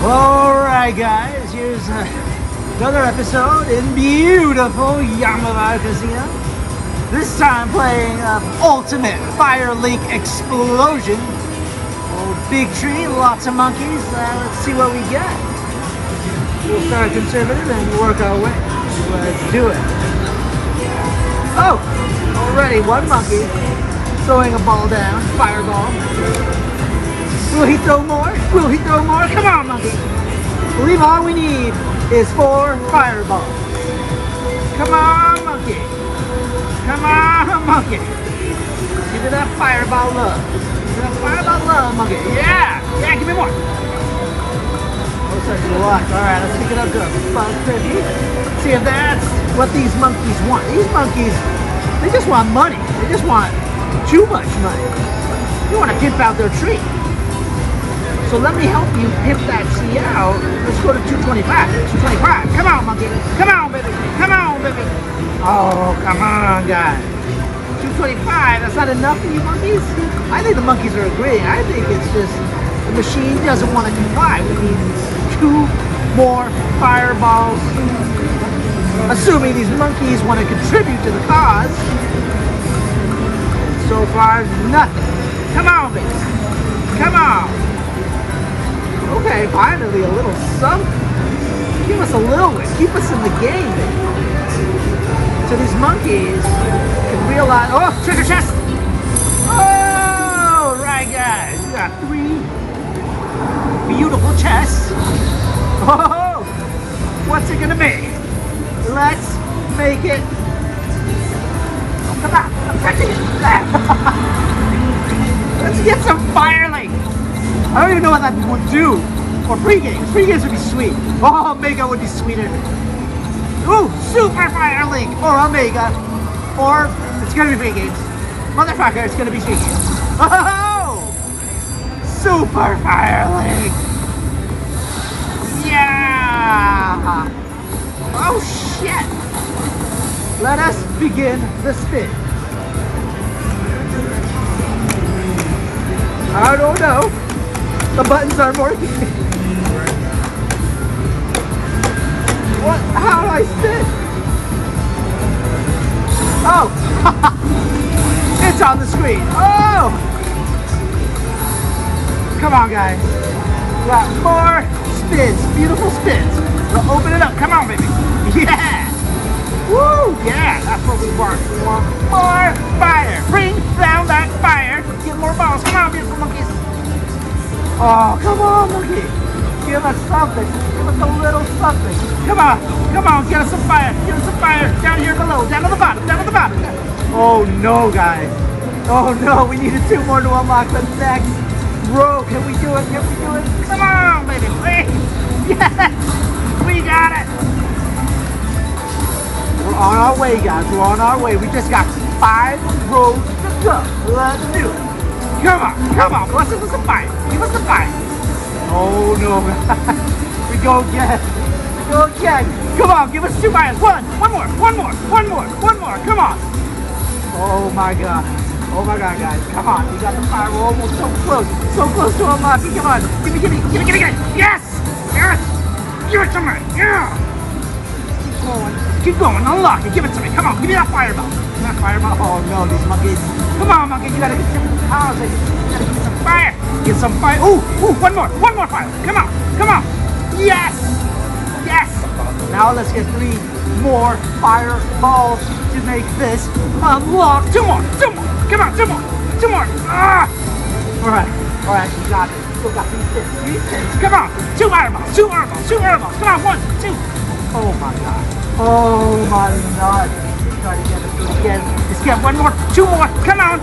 Alright guys, here's another episode in beautiful Yamaava Casino. This time playing Ultimate Fire Link Explosion. Oh, big tree, lots of monkeys. Let's see what we get. We'll start conservative and work our way. Let's do it. Oh, already one monkey throwing a ball down, fireball. Will he throw more? Will he throw more? Come on, monkey. I believe all we need is 4 fireballs. Come on, monkey. Come on, monkey. Give it that fireball love. Give it that fireball love, monkey. Yeah! Yeah, give me more. Looks like a lot. Alright, let's pick it up to about 50. See if that's what these monkeys want. These monkeys, they just want money. They just want too much money. They want to pimp out their tree. So let me help you pimp that tree out. Let's go to 225. 225. Come on, monkey. Come on, baby. Come on, baby. Oh, come on, guys. 225. That's not enough for you monkeys? I think the monkeys are agreeing. I think it's just the machine doesn't want to comply. We need 2 more fireballs. Assuming these monkeys want to contribute to the cause. So far, nothing. Come on, baby. Come on. Okay, finally a little something. Give us a little bit. Keep us in the game, baby. So these monkeys can realize. Oh, treasure chest! Oh, right, guys. We got 3 beautiful chests. Oh, what's it gonna be? Let's make it. Oh, come on! I'm touching it. Let's get some fire link. I don't even know what that would do for pre-games. Pre-games would be sweet. Oh, Omega would be sweeter. Ooh, Super Fire Link or Omega. Or it's gonna be pre-games. Motherfucker, it's gonna be pre-games. Oh! Super Fire Link. Yeah! Oh shit! Let us begin the spin. I don't know. The buttons aren't working. What? How do I spin? Oh! It's on the screen. Oh! Come on, guys. We got more spins. Beautiful spins. We'll open it up. Come on, baby. Yeah! Woo! Yeah! That's what we want. We want more fire. Bring down that fire. Get more balls. Come on, beautiful monkeys. Oh, come on, monkey. Give us something. Give us a little something. Come on. Come on. Get us some fire. Get us some fire. Down here below. Down to the bottom. Down to the bottom. Oh, no, guys. Oh, no. We needed 2 more to unlock the next row. Can we do it? Can we do it? Come on, baby. Please. Yes. We got it. We're on our way, guys. We're on our way. We just got 5 rows to go. Let's do it. Come on, bless us with some fire. Give us the fire. Oh no, we go again. We go again. Come on, give us 2 fires. One more. Come on. Oh my god, guys. Come on, we got the fire. We're almost so close to unlocking. Come on, give me. Yes. Give it to me. Yeah. Keep going. Unlock it. Give it to me. Come on, give me that fireball. That fireball. Oh no, these monkeys. Come on, monkey. You gotta get some power. You gotta get some fire. Get some fire. Ooh, one more fire. Come on. Yes. Now let's get 3 more fireballs to make this unlock. 2 more. Come on, 2 more. Ah. All right. We got it. Still got 3 spins. Come on. 2 fireballs. Come on, 1, 2. Oh my god. Oh my god. Try to get it again. Let's get 1 more, 2 more. Come on.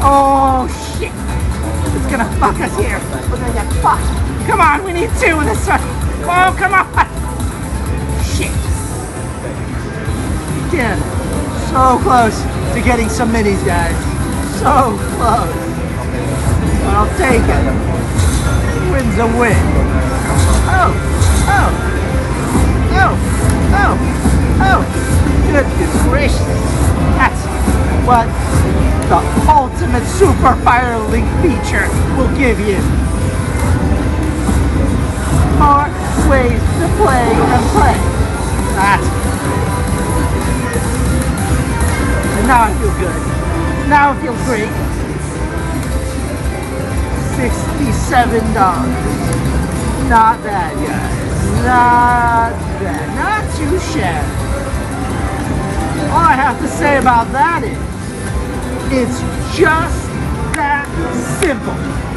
Oh shit. It's gonna fuck us here. We're gonna get fucked. Come on, we need 2 this one. Oh, come on. Shit. Again. So close to getting some minis, guys. So close. But I'll take it. Win's a win. Oh. Goodness gracious. That's what the ultimate Super Fire Link feature will give you. play and play. That's and now I feel good. Now I feel great. $67. Not bad, guys. Not bad. Not too shabby. All I have to say about that is, it's just that simple.